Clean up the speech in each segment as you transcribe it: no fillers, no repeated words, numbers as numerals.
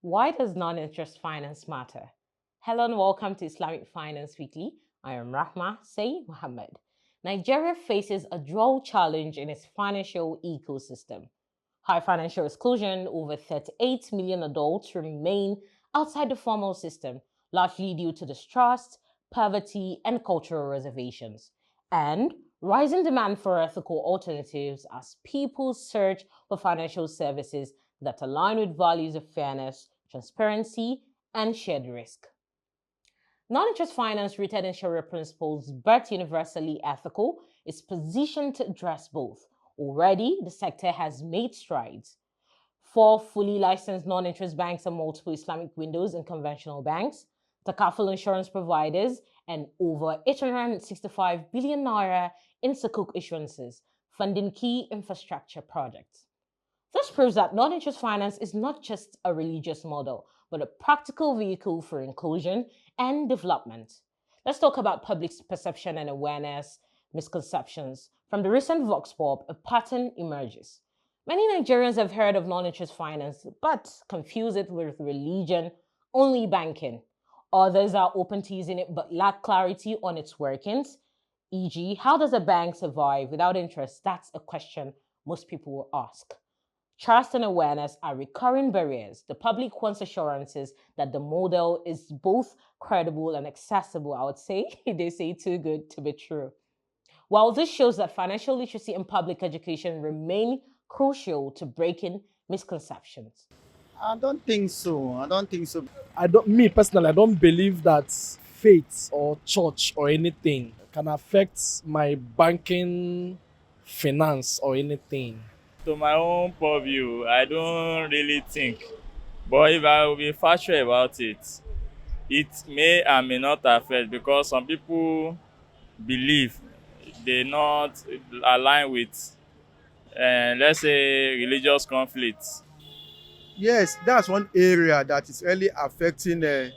Why does non-interest finance matter? Hello and welcome to Islamic Finance Weekly. I am Rahma Say Muhammad. Nigeria faces a dual challenge in its financial ecosystem. High financial exclusion, over 38 million adults remain outside the formal system, largely due to distrust, poverty, and cultural reservations. And rising demand for ethical alternatives as people search for financial services that align with values of fairness, transparency, and shared risk. Non-interest finance rooted in Sharia principles, but universally ethical, is positioned to address both. Already, the sector has made strides. Four fully licensed non-interest banks and multiple Islamic windows in conventional banks, takaful insurance providers, and over 865 billion naira in Sukuk issuances, funding key infrastructure projects. This proves that non-interest finance is not just a religious model, but a practical vehicle for inclusion and development. Let's talk about public perception and awareness, misconceptions. From the recent Vox Pop, a pattern emerges. Many Nigerians have heard of non-interest finance, but confuse it with religion-only banking. Others are open to using it, but lack clarity on its workings. E.g., how does a bank survive without interest? That's a question most people will ask. Trust and awareness are recurring barriers. The public wants assurances that the model is both credible and accessible. I would say they say too good to be true. While this shows that financial literacy and public education remain crucial to breaking misconceptions. I don't think so. I don't think so. Me personally, I don't believe that faith or church or anything can affect my banking finance or anything. To my own point of view, I don't really think. But if I will be factual about it, it may and may not affect because some people believe they not align with, let's say, religious conflicts. Yes, that's one area that is really affecting the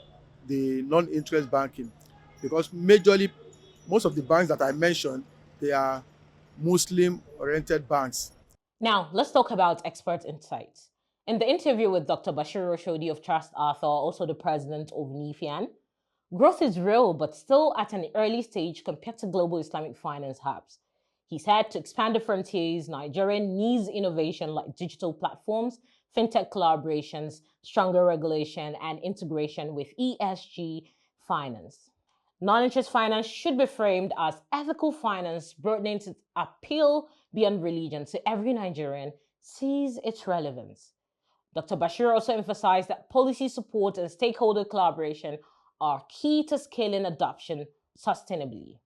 non-interest banking because majorly most of the banks that I mentioned, they are Muslim-oriented banks. Now, let's talk about expert insights. In the interview with Dr. Basheer Oshodi of Trust Arthur, also the president of NIFIAN, growth is real, but still at an early stage compared to global Islamic finance hubs. He said to expand the frontiers, Nigeria needs innovation like digital platforms, fintech collaborations, stronger regulation, and integration with ESG finance. Non-interest finance should be framed as ethical finance, broadening its appeal beyond religion to every Nigerian sees its relevance. Dr. Bashir also emphasized that policy support and stakeholder collaboration are key to scaling adoption sustainably.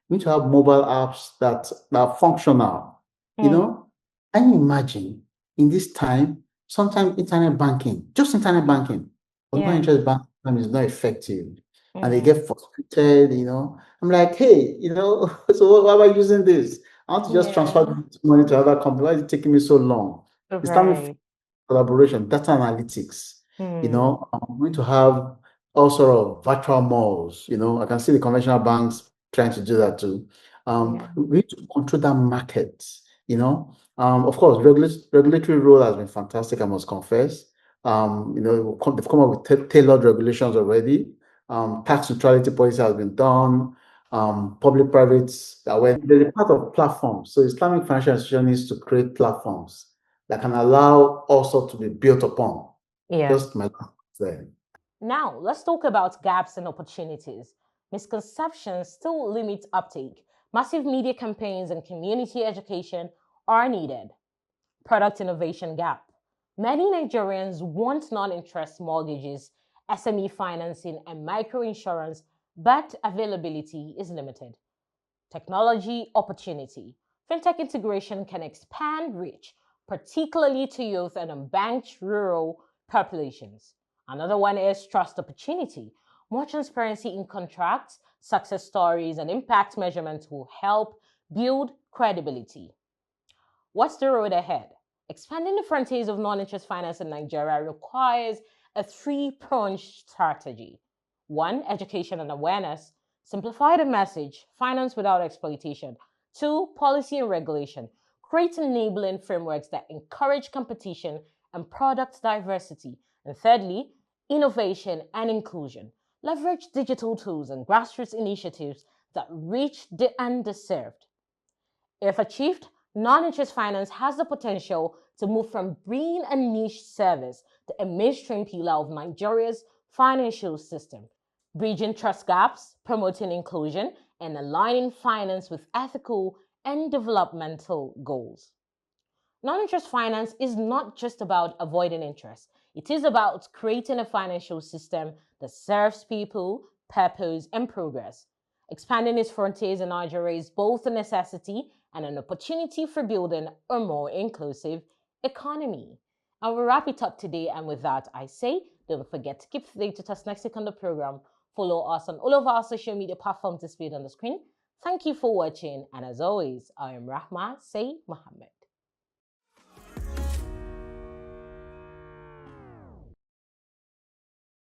We need to have mobile apps that are functional. You Mm, know, can you imagine in this time, sometimes internet banking, just internet banking, or yeah. non-interest banking is not effective. And they Mhm. get frustrated. I'm like, hey, so why am I using this? I want to just transfer Yeah. this money to another company. Why is it taking me so long? Islamic Right. collaboration, data analytics. Hmm. I'm going to have all sort of virtual malls. I can see the conventional banks trying to do that too. Yeah. We need to control that market. Of course, regulatory role has been fantastic, I must confess. They've come up with tailored regulations already. Tax neutrality policy has been done. Public-private, there's a part of platforms. So Islamic financial institution needs to create platforms that can allow also to be built upon. Yeah. Just my there. Now, let's talk about gaps and opportunities. Misconceptions still limit uptake. Massive media campaigns and community education are needed. Product innovation gap. Many Nigerians want non interest mortgages, SME financing, and microinsurance, but availability is limited. Technology opportunity. Fintech integration can expand reach, particularly to youth and unbanked rural populations. Another one is trust opportunity. More transparency in contracts, success stories, and impact measurements will help build credibility. What's the road ahead? Expanding the frontiers of non interest finance in Nigeria requires a three-pronged strategy. One, education and awareness. Simplify the message, finance without exploitation. Two, policy and regulation. Create enabling frameworks that encourage competition and product diversity. And thirdly, innovation and inclusion. Leverage digital tools and grassroots initiatives that reach the underserved. If achieved, non-interest finance has the potential to move from being a niche service to a mainstream pillar of Nigeria's financial system, bridging trust gaps, promoting inclusion, and aligning finance with ethical and developmental goals. Non-interest finance is not just about avoiding interest. It is about creating a financial system that serves people, purpose, and progress. Expanding its frontiers in Nigeria is both a necessity and an opportunity for building a more inclusive economy. I will wrap it up today, and with that, I say don't forget to keep updated to us next week on the program. Follow us on all of our social media platforms displayed on the screen. Thank you for watching, and as always, I am Rahma Say Mohammed.